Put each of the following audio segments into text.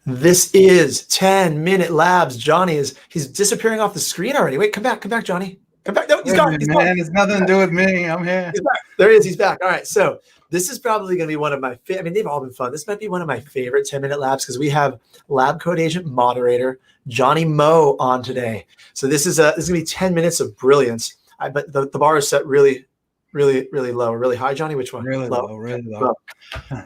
This is 10-minute labs. Johnny he's disappearing off the screen already. Wait, come back, Johnny. Come back. No, he's gone. He's gone. It's nothing to do with me. I'm here. He's back. There he is. He's back. All right. So this is probably going to be one of my favorite. I mean, they've all been fun. This might be one of my favorite 10-minute labs because we have lab code agent moderator Johnny Moe on today. So this is going to be 10 minutes of brilliance. But the bar is set really, really, really low or really high. Johnny, which one? Really low. Really low.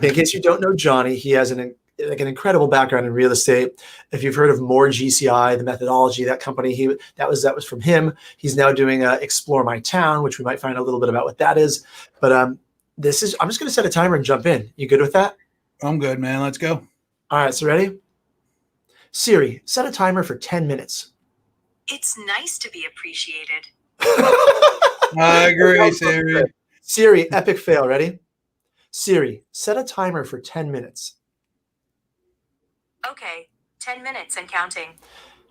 In case you don't know Johnny, he has an incredible background in real estate. If you've heard of More GCI, the methodology, that company, that was from him. He's now doing Explore My Town, which we might find a little bit about what that is. But I'm just going to set a timer and jump in. You good with that? I'm good, man. Let's go. All right. So ready? Siri, set a timer for 10 minutes. It's nice to be appreciated. I agree, Siri. Siri, epic fail. Ready? Siri, set a timer for 10 minutes. Okay, 10 minutes and counting.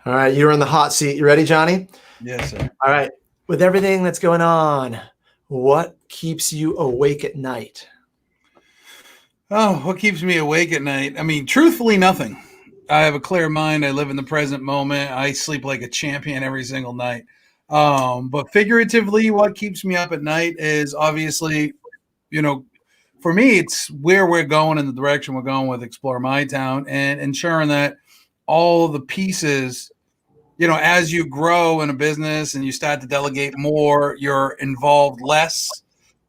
All right, you're in the hot seat. You ready, Johnny? Yes, sir. All right. With everything that's going on, what keeps you awake at night? Oh, what keeps me awake at night? I mean, truthfully, nothing. I have a clear mind. I live in the present moment. I sleep like a champion every single night. But figuratively, what keeps me up at night is obviously, for me, it's where we're going and the direction we're going with Explore My Town and ensuring that all the pieces, as you grow in a business and you start to delegate more, you're involved less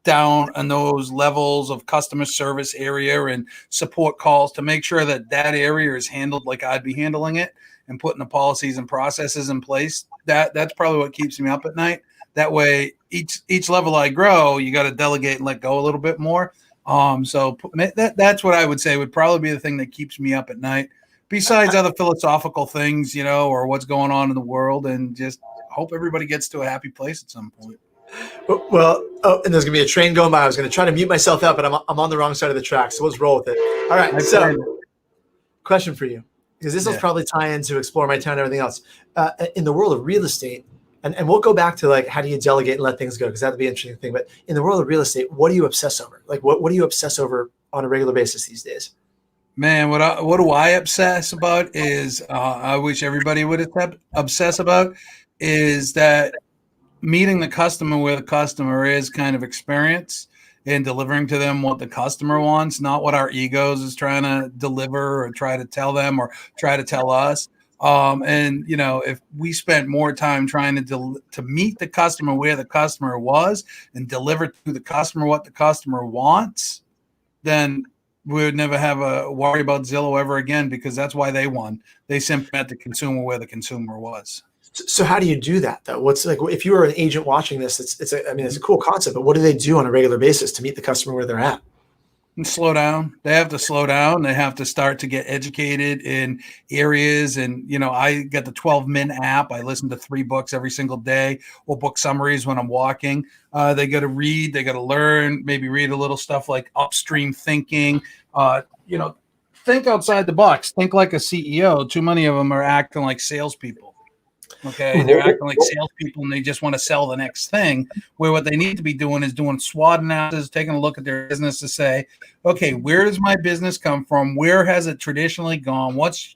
down on those levels of customer service area and support calls to make sure that area is handled like I'd be handling it and putting the policies and processes in place. That's probably what keeps me up at night. That way, each level I grow, you got to delegate and let go a little bit more. So that's what I would say would probably be the thing that keeps me up at night, besides other philosophical things, or what's going on in the world, and just hope everybody gets to a happy place at some point. Well, and there's going to be a train going by. I was going to try to mute myself out, but I'm on the wrong side of the track, so let's roll with it. All right, so question for you, because this will probably tie into Explore My Town and everything else. In the world of real estate, and we'll go back to like how do you delegate and let things go, because that would be an interesting thing. But in the world of real estate, what do you obsess over? Like what do you obsess over on a regular basis these days? Man, what do I obsess about is I wish everybody would obsess about is that meeting the customer where the customer is kind of experience and delivering to them what the customer wants, not what our egos is trying to deliver or try to tell them or try to tell us. And if we spent more time trying to meet the customer where the customer was and deliver to the customer what the customer wants, then we would never have a worry about Zillow ever again, because that's why they won. They simply met the consumer where the consumer was. So how do you do that though? What's like, if you were an agent watching this, it's a cool concept, but what do they do on a regular basis to meet the customer where they're at? And slow down. They have to slow down. They have to start to get educated in areas. And, I get the 12-Min app. I listen to 3 books every single day, or book summaries when I'm walking. They got to read. They got to learn, maybe read a little stuff like upstream thinking, think outside the box. Think like a CEO. Too many of them are acting like salespeople. Okay, they're acting like salespeople and they just want to sell the next thing, where what they need to be doing is doing SWOT analysis, taking a look at their business to say, okay, where does my business come from? Where has it traditionally gone? What's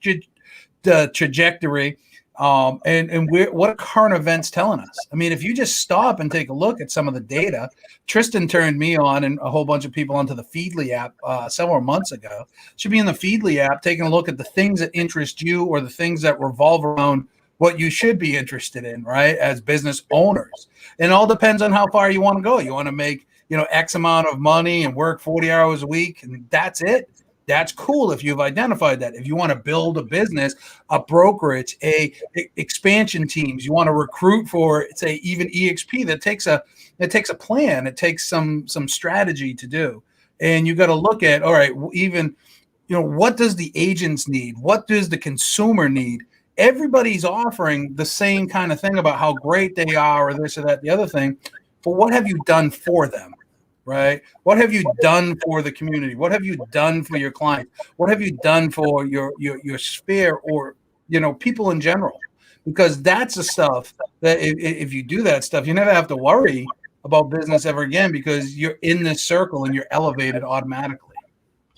the trajectory? And what are current events telling us? I mean, if you just stop and take a look at some of the data, Tristan turned me on and a whole bunch of people onto the Feedly app several months ago. Should be in the Feedly app, taking a look at the things that interest you or the things that revolve around what you should be interested in, right, as business owners. And it all depends on how far you want to go. You want to make, X amount of money and work 40 hours a week, and that's it. That's cool if you've identified that. If you want to build a business, a brokerage, expansion teams, you want to recruit for, say, even EXP, that takes a plan. It takes some strategy to do. And you got to look at, all right, even, what does the agents need? What does the consumer need? Everybody's offering the same kind of thing about how great they are or this or that, the other thing. But what have you done for them, right? What have you done for the community? What have you done for your clients? What have you done for your sphere or, people in general? Because that's the stuff that if you do that stuff, you never have to worry about business ever again, because you're in this circle and you're elevated automatically.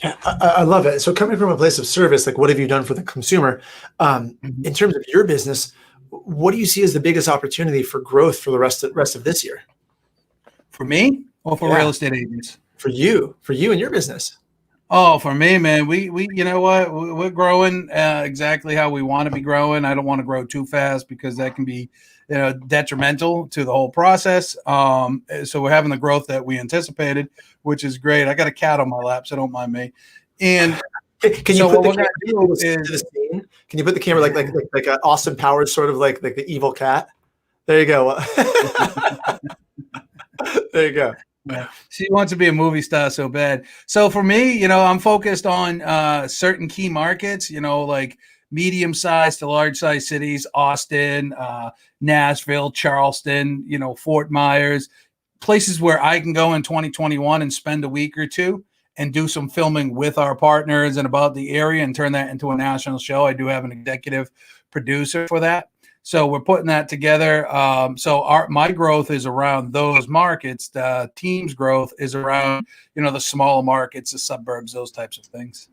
Yeah, I love it. So coming from a place of service, like what have you done for the consumer? In terms of your business, what do you see as the biggest opportunity for growth for the rest of this year? For me or for real estate agents? For you and your business. Oh, for me, man, we you know what, we're growing exactly how we want to be growing. I don't want to grow too fast because that can be, detrimental to the whole process. So we're having the growth that we anticipated, which is great. I got a cat on my lap, so don't mind me. And can you so put what the we're camera gonna do to is, the scene? Can you put the camera like Austin Powers, sort of like the evil cat? There you go. There you go. yeah, she wants to be a movie star so bad. So for me, I'm focused on certain key markets, like medium sized to large sized cities, Austin, Nashville, Charleston, Fort Myers, places where I can go in 2021 and spend a week or two and do some filming with our partners and about the area and turn that into a national show. I do have an executive producer for that. So we're putting that together. So my growth is around those markets. The team's growth is around, the smaller markets, the suburbs, those types of things.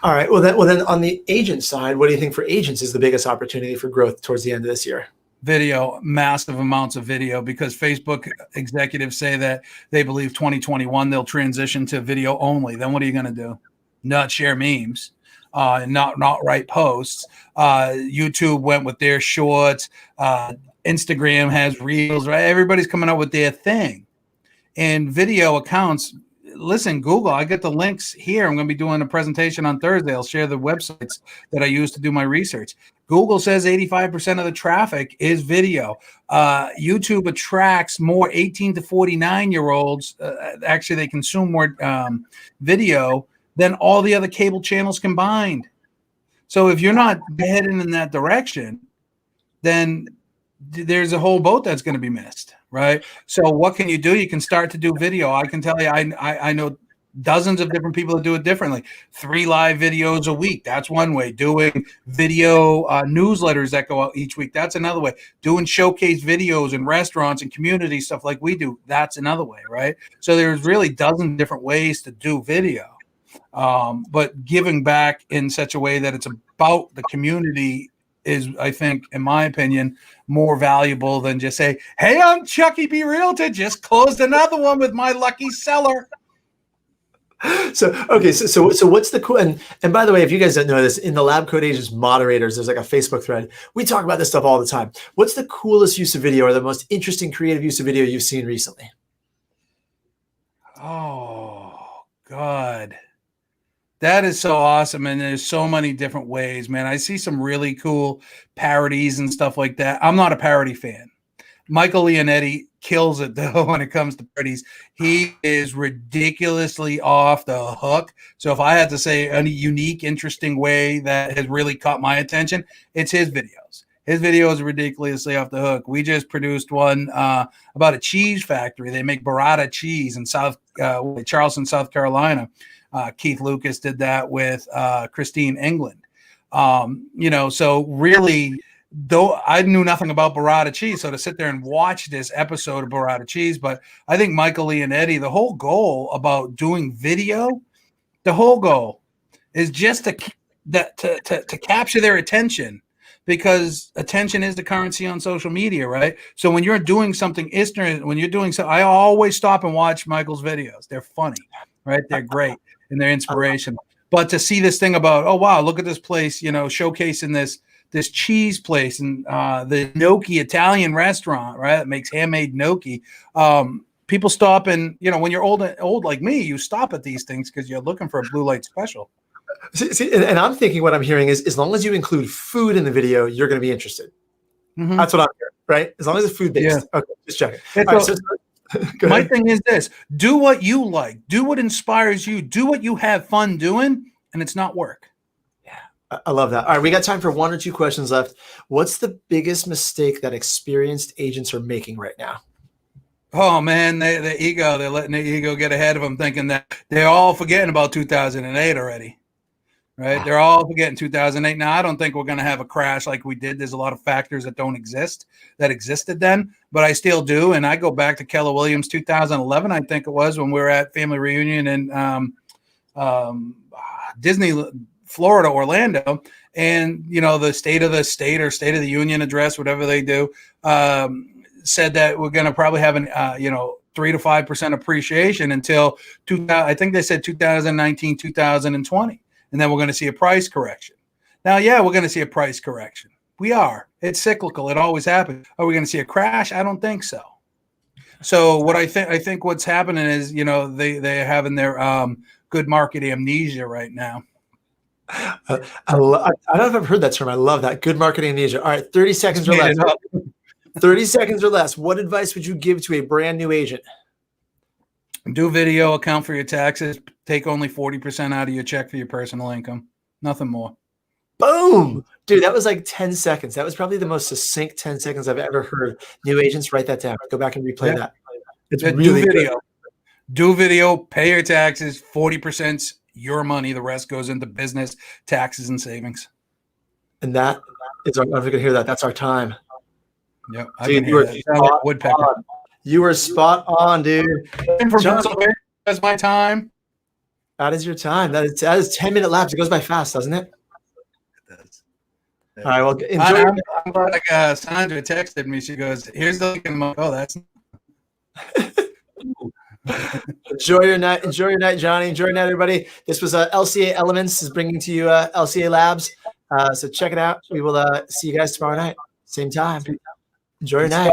All right. Well, then on the agent side, what do you think for agents is the biggest opportunity for growth towards the end of this year? Video, massive amounts of video, because Facebook executives say that they believe 2021 they'll transition to video only. Then what are you going to do? Not share memes. Not write posts. YouTube went with their shorts. Instagram has reels, right? Everybody's coming out with their thing. And video accounts, listen, Google, I get the links here. I'm going to be doing a presentation on Thursday. I'll share the websites that I use to do my research. Google says 85% of the traffic is video. YouTube attracts more 18 to 49-year-olds. Actually, they consume more video than all the other cable channels combined. So if you're not heading in that direction, then there's a whole boat that's going to be missed, right? So what can you do? You can start to do video. I can tell you, I know dozens of different people that do it differently. 3 live videos a week. That's one way. Doing video newsletters that go out each week. That's another way. Doing showcase videos in restaurants and community stuff like we do. That's another way, right? So there's really dozens of different ways to do video. But giving back in such a way that it's about the community is, I think, in my opinion, more valuable than just say, hey, I'm Chucky B. Realtor, just closed another one with my lucky seller. So what's the cool, and by the way, if you guys don't know this, in the LabCoatAgents moderators, there's like a Facebook thread. We talk about this stuff all the time. What's the coolest use of video or the most interesting creative use of video you've seen recently? Oh, God. That is so awesome. And there's so many different ways, man. I see some really cool parodies and stuff like that. I'm not a parody fan. Michael Leonetti kills it, though, when it comes to parodies. He is ridiculously off the hook. So if I had to say a unique, interesting way that has really caught my attention, it's his videos. His videos are ridiculously off the hook. We just produced one about a cheese factory. They make burrata cheese in Charleston, South Carolina. Keith Lucas did that with Christine England. So really, though I knew nothing about burrata cheese, so to sit there and watch this episode of burrata cheese, but I think Michael Leonetti, the whole goal about doing video, the whole goal is just to capture their attention, because attention is the currency on social media, right? So when you're doing something I always stop and watch Michael's videos. They're funny, right? They're great and they're inspirational. But to see this thing about, oh wow, look at this place, showcasing this cheese place and the gnocchi Italian restaurant, right? That makes handmade gnocchi. People stop and, when you're old like me, you stop at these things because you're looking for a blue light special. See, and I'm thinking what I'm hearing is, as long as you include food in the video, you're going to be interested. Mm-hmm. That's what I'm hearing, right? As long as it's food based. Yeah. Okay, just checking. My thing is this: do what you like, do what inspires you, do what you have fun doing, and it's not work. Yeah, I love that. All right, we got time for 1 or 2 questions left. What's the biggest mistake that experienced agents are making right now? Oh man, the ego. They're letting the ego get ahead of them, thinking that they're all forgetting about 2008 already. Right? They're all forgetting 2008. Now, I don't think we're going to have a crash like we did. There's a lot of factors that don't exist that existed then, but I still do. And I go back to Keller Williams 2011, I think it was, when we were at family reunion in Disney, Florida, Orlando, and the state of the state or State of the Union address, whatever they do, said that we're going to probably have an 3 to 5% appreciation until I think they said 2019, 2020, and then we're going to see a price correction. Now, yeah, we're going to see a price correction. We are. It's cyclical. It always happens. Are we going to see a crash? I don't think so. So what I think what's happening is, they're having their good market amnesia right now. I don't know if I've heard that term. I love that. Good market amnesia. All right, 30 seconds or less. 30 seconds or less. What advice would you give to a brand new agent? Do video, account for your taxes, take only 40% out of your check for your personal income. Nothing more. Boom. Dude, that was like 10 seconds. That was probably the most succinct 10 seconds I've ever heard. New agents, write that down. Go back and replay that. It's really do video. Good. Do video, pay your taxes, 40% your money. The rest goes into business, taxes, and savings. And that is our, I'm going to hear that. That's our time. Yep. Dude, you were spot on, dude. That's my time. That is your time. That is 10-minute laps. It goes by fast, doesn't it? It does. All right. Well, enjoy. I'm glad Sandra texted me. She goes, "Here's the link." I'm like, "Oh, that's." Enjoy your night. Enjoy your night, Johnny. Enjoy your night, everybody. This was LCA Elements is bringing to you LCA Labs. So check it out. We will see you guys tomorrow night, same time. Enjoy your night.